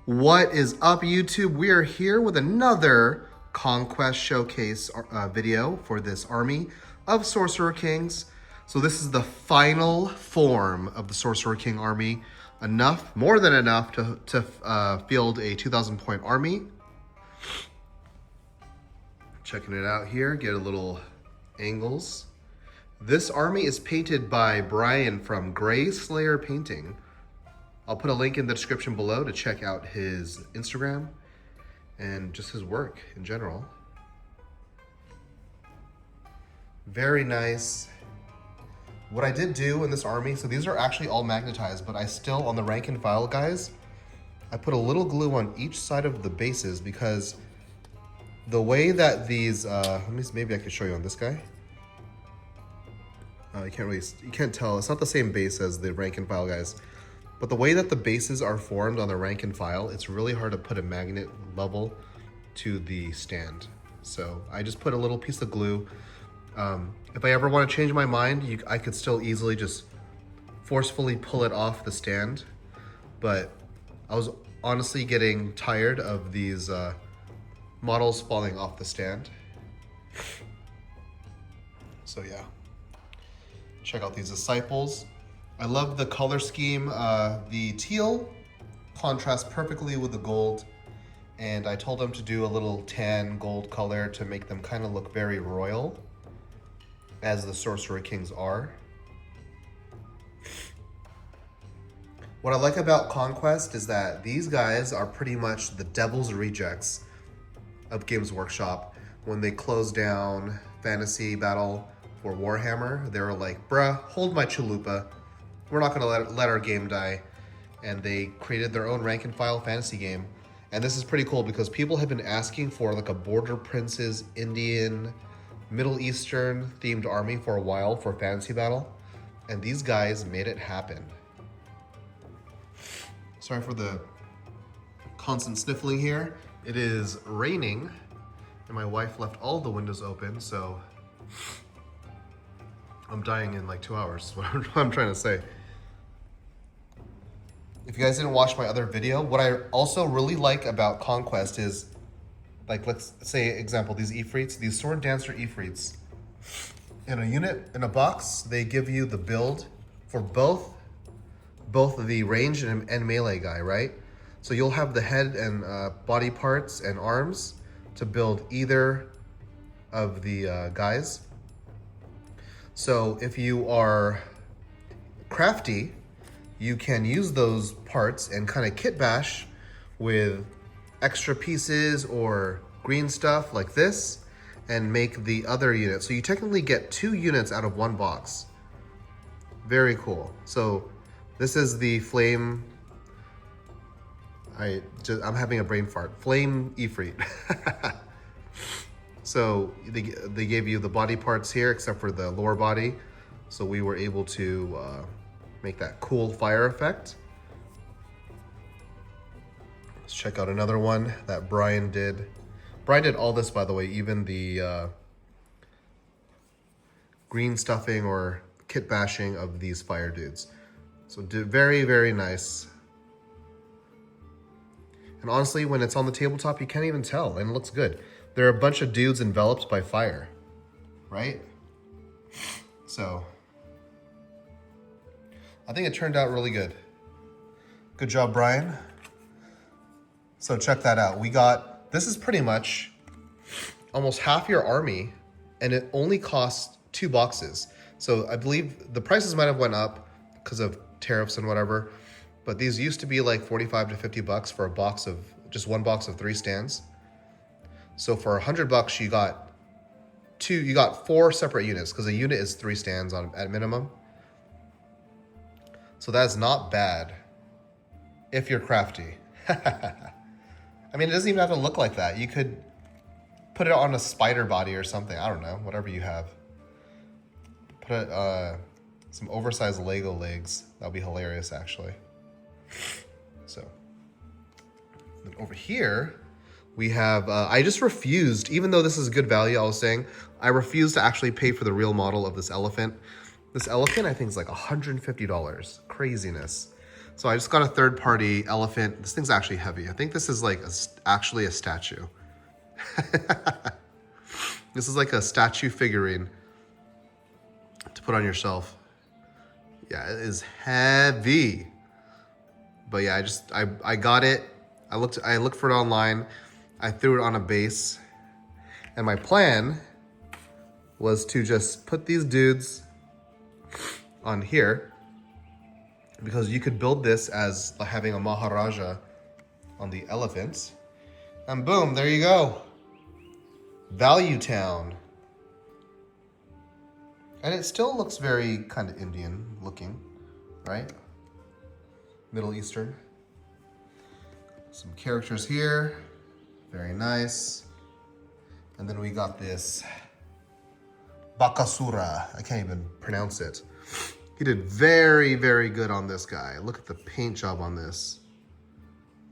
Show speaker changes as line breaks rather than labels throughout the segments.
What is up, YouTube? We are here with another Conquest showcase video for this army of Sorcerer Kings. So this is the final form of the Sorcerer King army. Enough, more than enough to field a 2,000 point army. Checking it out here, get a little angles. This army is painted by Brian from Gray Slayer Painting. I'll put a link in the description below to check out his Instagram and just his work in general. Very nice. What I did do in this army, so these are actually all magnetized, but I still, on the rank and file guys, I put a little glue on each side of the bases because the way that these, maybe I could show you on this guy. You can't tell, it's not the same base as the rank and file guys. But the way that the bases are formed on the rank and file, it's really hard to put a magnet level to the stand. So I just put a little piece of glue. If I ever want to change my mind, I could still easily just forcefully pull it off the stand. But I was honestly getting tired of these models falling off the stand. So yeah, check out these disciples. I love the color scheme. The teal contrasts perfectly with the gold, and I told them to do a little tan gold color to make them kind of look very royal, as the Sorcerer Kings are. What I like about Conquest is that these guys are pretty much the devil's rejects of Games Workshop. When they closed down Fantasy Battle for Warhammer, they were like, bruh, hold my chalupa. We're not gonna let our game die. And they created their own rank and file fantasy game. And this is pretty cool because people have been asking for like a Border Princes, Indian, Middle Eastern themed army for a while for fantasy battle. And these guys made it happen. Sorry for the constant sniffling here. It is raining and my wife left all the windows open, so I'm dying in like 2 hours, is what I'm trying to say. If you guys didn't watch my other video, what I also really like about Conquest is, like, let's say, example, these Ifrits, these Sword Dancer Ifrits. In a unit, in a box, they give you the build for both the range and melee guy, right? So you'll have the head and body parts and arms to build either of the guys. So if you are crafty, you can use those parts and kind of kit bash with extra pieces or green stuff like this and make the other unit. So you technically get 2 units out of 1 box. Very cool. So this is the flame. I'm having a brain fart. Flame Ifrit. So they gave you the body parts here except for the lower body. So we were able to make that cool fire effect. Let's check out another one that Brian did. Brian did all this, by the way, even the green stuffing or kit bashing of these fire dudes. So very, very nice. And honestly, when it's on the tabletop, you can't even tell, and it looks good. There are a bunch of dudes enveloped by fire, right? So I think it turned out really good. Good job, Brian. So check that out. This is pretty much almost half your army, and it only costs 2 boxes. So I believe the prices might have went up because of tariffs and whatever, but these used to be like 45 to 50 bucks for a box of, just 1 box of 3 stands. So for 100 bucks, you got 4 separate units because a unit is 3 stands at minimum. So that's not bad if you're crafty. I mean, it doesn't even have to look like that. You could put it on a spider body or something. I don't know, whatever you have. Put some oversized Lego legs. That'll be hilarious, actually. So, then over here, we have, I just refused, even though this is good value, I was saying, I refused to actually pay for the real model of this elephant. This elephant, I think, is like $150. Craziness. So I just got a third-party elephant. This thing's actually heavy. I think this is like actually a statue. This is like a statue figurine to put on your shelf. Yeah, it is heavy. But yeah, I got it. I looked for it online. I threw it on a base. And my plan was to just put these dudes on here, because you could build this as having a Maharaja on the elephant. And boom, there you go. Value Town. And it still looks very kind of Indian looking, right? Middle Eastern. Some characters here. Very nice. And then we got this Bakasura. I can't even pronounce it. He did very, very good on this guy. Look at the paint job on this.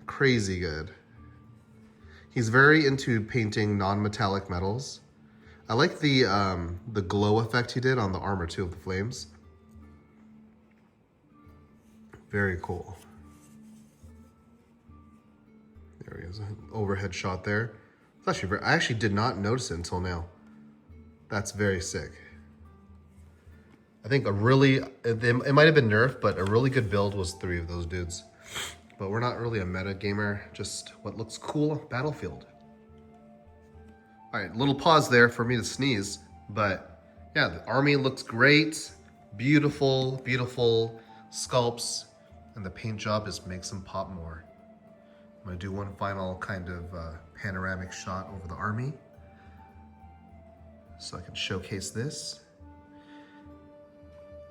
Crazy good. He's very into painting non-metallic metals. I like the glow effect he did on the armor too of the flames. Very cool. There he is, an overhead shot there. It's actually I actually did not notice it until now. That's very sick. I think it might have been nerfed, but a really good build was 3 of those dudes. But we're not really a meta gamer, just what looks cool Battlefield. All right, little pause there for me to sneeze, but yeah, the army looks great. Beautiful, beautiful sculpts, and the paint job just makes them pop more. I'm gonna do one final kind of panoramic shot over the army so I can showcase this.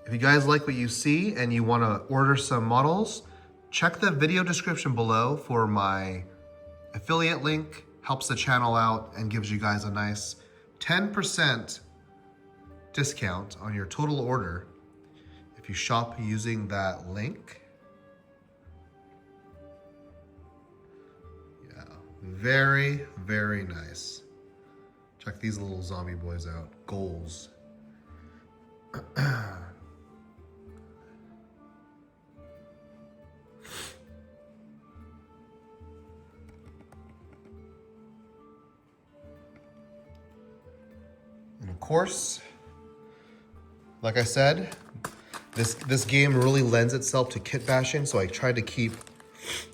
If you guys like what you see and you wanna order some models, check the video description below for my affiliate link. Helps the channel out and gives you guys a nice 10% discount on your total order if you shop using that link. Yeah, very, very nice. Check these little zombie boys out. Goals. And of course, like I said, this game really lends itself to kit bashing, so I tried to keep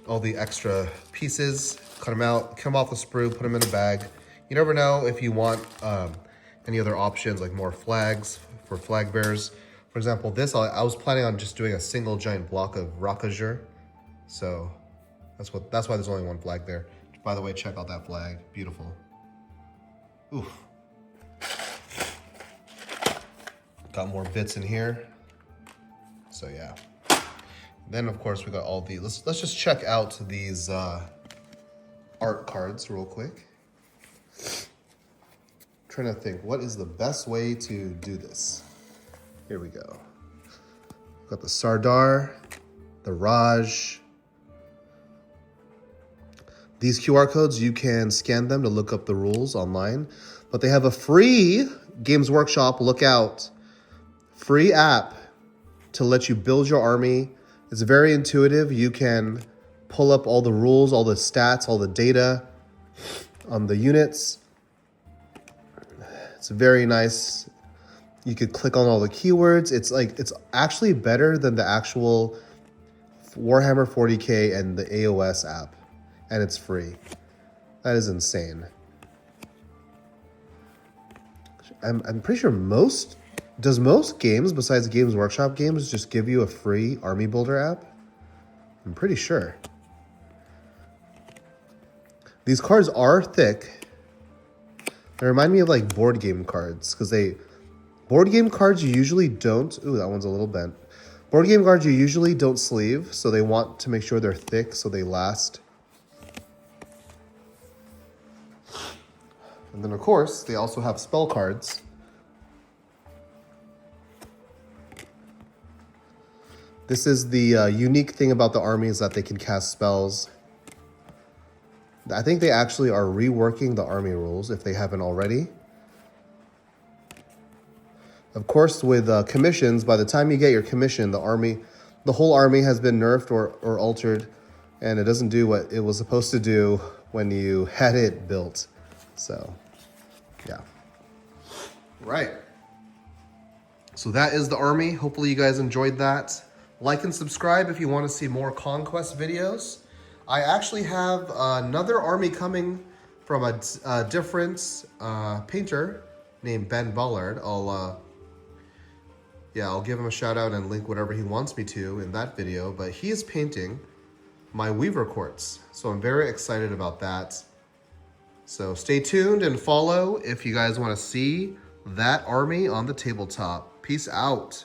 all the extra pieces, cut them out, come off the sprue, put them in a bag. You never know if you want any other options, like more flags for flag bearers. For example, this, I was planning on just doing a single giant block of Rakajur. So that's why there's only one flag there. By the way, check out that flag, beautiful. Oof. Got more bits in here. So yeah. Then of course we got all the, let's just check out these art cards real quick. Trying to think, what is the best way to do this? Here we go. Got the Sardar, the Raj. These QR codes, you can scan them to look up the rules online, but they have a free Games Workshop, look out, free app to let you build your army. It's very intuitive. You can pull up all the rules, all the stats, all the data on the units. It's very nice. You could click on all the keywords. It's actually better than the actual Warhammer 40K and the AOS app, and it's free. That is insane. I'm pretty sure most games besides Games Workshop games just give you a free army builder app? I'm pretty sure. These cards are thick. They remind me of like board game cards, because board game cards you usually don't, ooh, that one's a little bent. Board game cards you usually don't sleeve, so they want to make sure they're thick so they last. And then of course, they also have spell cards. This is the unique thing about the army, is that they can cast spells. I think they actually are reworking the army rules if they haven't already. Of course, with commissions, by the time you get your commission, the the whole army has been nerfed or altered, and it doesn't do what it was supposed to do when you had it built. So, yeah. Right. So that is the army. Hopefully you guys enjoyed that. Like and subscribe if you want to see more Conquest videos. I actually have another army coming from a different painter named Ben Bullard. I'll give him a shout out and link whatever he wants me to in that video. But he is painting my Weaver Courts, so I'm very excited about that. So stay tuned and follow if you guys want to see that army on the tabletop. Peace out.